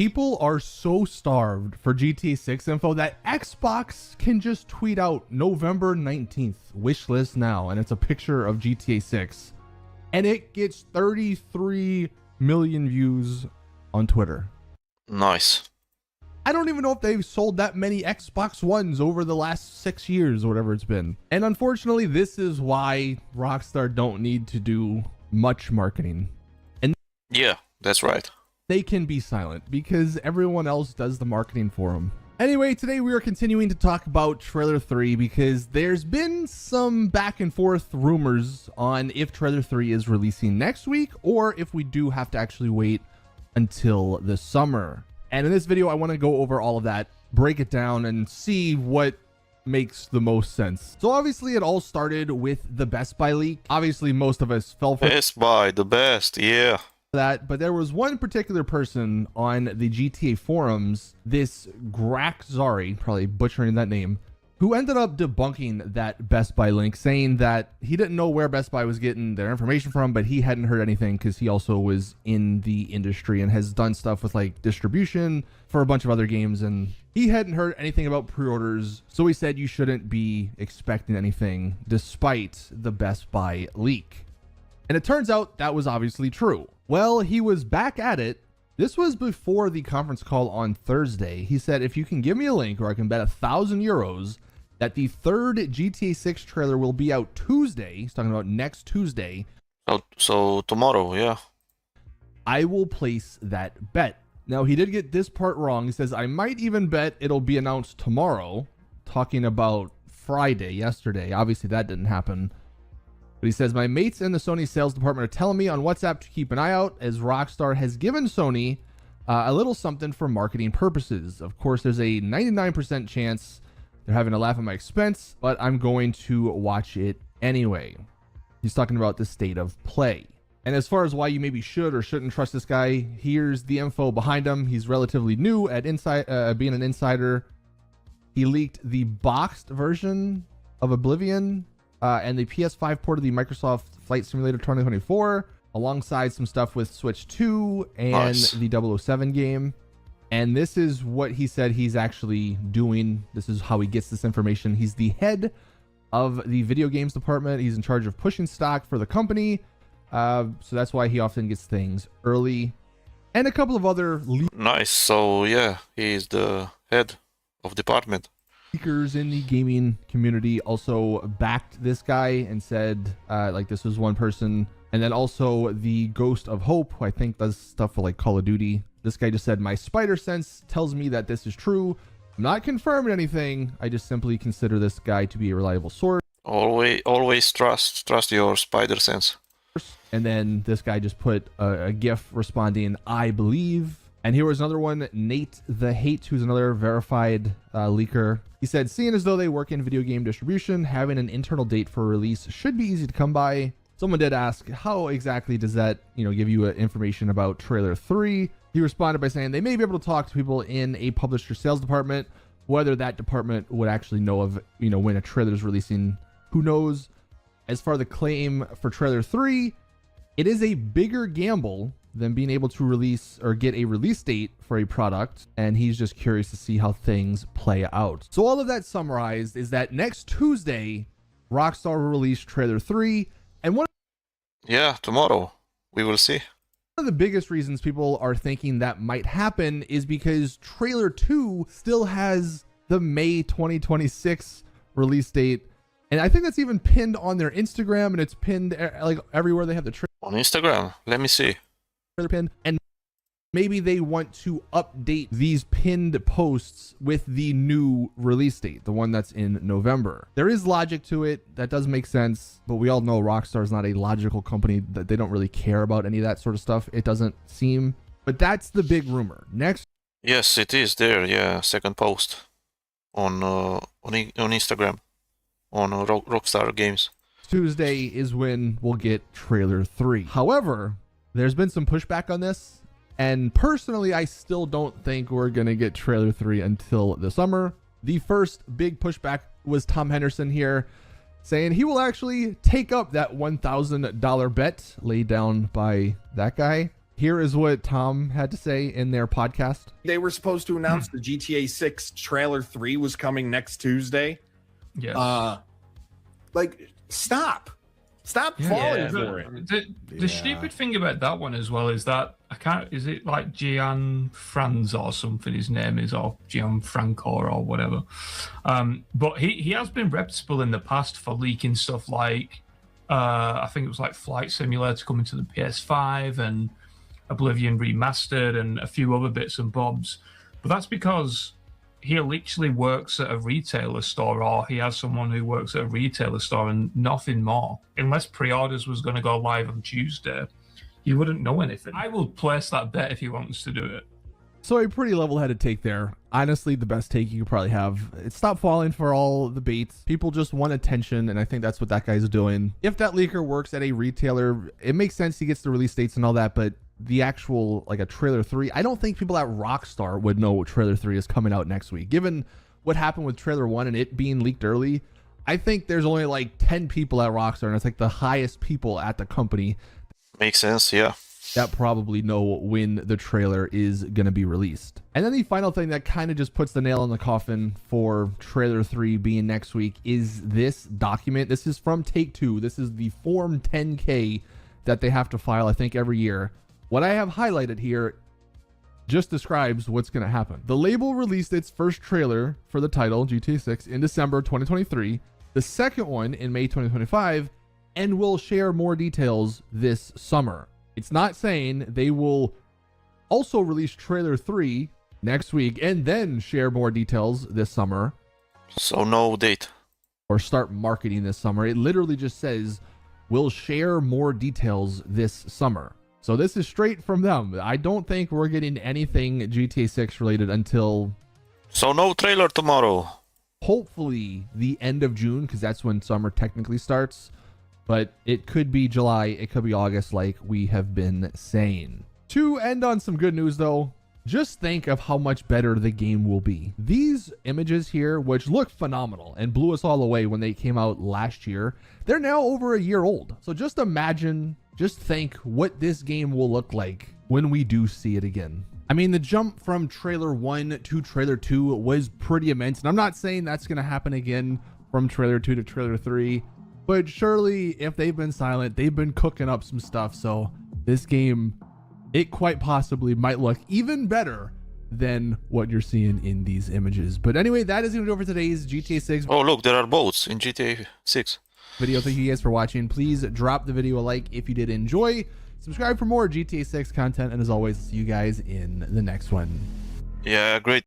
People are so starved for GTA 6 info that Xbox can just tweet out November 19th, wish list now, and it's a picture of GTA 6. And it gets 33 million views on Twitter. Nice. I don't even know if they've sold that many Xbox Ones over the last 6 years or whatever it's been. And unfortunately, this is why Rockstar don't need to do much marketing. And yeah, that's right. They can be silent because everyone else does the marketing for them. Anyway, today we are continuing to talk about Trailer 3 because there's been some back and forth rumors on if Trailer 3 is releasing next week or if we do have to actually wait until the summer. And in this video, I want to go over all of that, break it down, and see what makes the most sense. So obviously it all started with the Best Buy leak. Obviously most of us fell for Best Buy, the best, yeah. that, but there was one particular person on the GTA forums, this Zari, probably butchering that name, who ended up debunking that Best Buy link, saying that he didn't know where Best Buy was getting their information from, but he hadn't heard anything because he also was in the industry and has done stuff with like distribution for a bunch of other games, and he hadn't heard anything about pre-orders, so he said you shouldn't be expecting anything despite the Best Buy leak. And it turns out that was obviously true. Well, he was back at it. This was before the conference call on Thursday. He said, if you can give me a link or I can bet €1,000 that the third GTA 6 trailer will be out Tuesday. He's talking about next Tuesday. So tomorrow, yeah. I will place that bet. Now, he did get this part wrong. He says, I might even bet it'll be announced tomorrow, talking about Friday, yesterday. Obviously, that didn't happen. But he says, my mates in the Sony sales department are telling me on WhatsApp to keep an eye out as Rockstar has given Sony a little something for marketing purposes. Of course, there's a 99% chance they're having a laugh at my expense, but I'm going to watch it anyway. He's talking about the state of play. And as far as why you maybe should or shouldn't trust this guy, here's the info behind him. He's relatively new at being an insider. He leaked the boxed version of Oblivion and the PS5 port of the Microsoft Flight Simulator 2024, alongside some stuff with Switch 2 and nice. The 007 game. And this is what he said he's actually doing. This is how he gets this information. He's the head of the video games department. He's in charge of pushing stock for the company. So that's why he often gets things early. And a couple of other nice. So yeah, he's the head of department. Speakers in the gaming community also backed this guy and said like this was one person. And then also the Ghost of Hope, who I think does stuff for like Call of Duty. This guy just said, my spider sense tells me that this is true. I'm not confirming anything. I just simply consider this guy to be a reliable source. Always trust your spider sense. And then this guy just put a GIF responding, I believe. And here was another one, Nate the Hate, who's another verified leaker. He said, seeing as though they work in video game distribution, having an internal date for release should be easy to come by. Someone did ask, how exactly does that, give you information about Trailer 3? He responded by saying they may be able to talk to people in a publisher sales department. Whether that department would actually know of, when a trailer is releasing, who knows? As far as the claim for Trailer 3, it is a bigger gamble than being able to release or get a release date for a product. And he's just curious to see how things play out. So all of that summarized is that next Tuesday, Rockstar will release Trailer 3. And yeah, tomorrow we will see. One of the biggest reasons people are thinking that might happen is because Trailer 2 still has the May 2026 release date. And I think that's even pinned on their Instagram, and it's pinned like everywhere they have the trailer. On Instagram, let me see. Trailer pin. And maybe they want to update these pinned posts with the new release date, the one that's in November. There is logic to it. That does make sense. But we all know Rockstar is not a logical company, that they don't really care about any of that sort of stuff. It doesn't seem. But that's the big rumor. Next. Yes, it is there. Yeah, second post on Instagram on Rockstar Games. Tuesday is when we'll get Trailer 3. However, there's been some pushback on this. And personally, I still don't think we're going to get Trailer 3 until the summer. The first big pushback was Tom Henderson here saying he will actually take up that $1,000 bet laid down by that guy. Here is what Tom had to say in their podcast. They were supposed to announce the GTA 6 trailer 3 was coming next Tuesday. Yes. Stop falling for it. The stupid thing about that one as well is that is it like Gian Franz or something his name is, or Gianfranco or whatever. But he has been reputable in the past for leaking stuff like I think it was like Flight Simulator coming to the PS5 and Oblivion Remastered and a few other bits and bobs. But that's because he literally works at a retailer store, or he has someone who works at a retailer store, and nothing more. Unless pre-orders was going to go live on Tuesday, you wouldn't know anything. I will place that bet if he wants to do it. So a pretty level-headed take there. Honestly, the best take you could probably have. Stop falling for all the baits. People just want attention, and I think that's what that guy's doing. If that leaker works at a retailer, it makes sense he gets the release dates and all that, but the actual, like a trailer 3, I don't think people at Rockstar would know trailer 3 is coming out next week. Given what happened with trailer 1 and it being leaked early, I think there's only like 10 people at Rockstar, and it's like the highest people at the company. Makes sense, yeah. That probably know when the trailer is going to be released. And then the final thing that kind of just puts the nail in the coffin for trailer 3 being next week is this document. This is from Take-Two. This is the Form 10K that they have to file, I think, every year. What I have highlighted here just describes what's going to happen. The label released its first trailer for the title, GTA 6, in December 2023, the second one in May 2025, and will share more details this summer. It's not saying they will also release trailer 3 next week and then share more details this summer. So no date. Or start marketing this summer. It literally just says, we'll share more details this summer. So this is straight from them. I don't think we're getting anything GTA 6 related until... So no trailer tomorrow. Hopefully the end of June, because that's when summer technically starts. But it could be July, it could be August, like we have been saying. To end on some good news though, just think of how much better the game will be. These images here, which look phenomenal and blew us all away when they came out last year, they're now over a year old. So just imagine, just think what this game will look like when we do see it again. I mean, the jump from trailer 1 to trailer 2 was pretty immense. And I'm not saying that's going to happen again from trailer 2 to trailer 3. But surely, if they've been silent, they've been cooking up some stuff. So this game, it quite possibly might look even better than what you're seeing in these images. But anyway, that is going to do it for today's GTA 6. Oh, look, there are boats in GTA 6. Video. Thank you guys for watching. Please drop the video a like if you did enjoy. Subscribe for more GTA 6 content. And as always, see you guys in the next one. Yeah, great.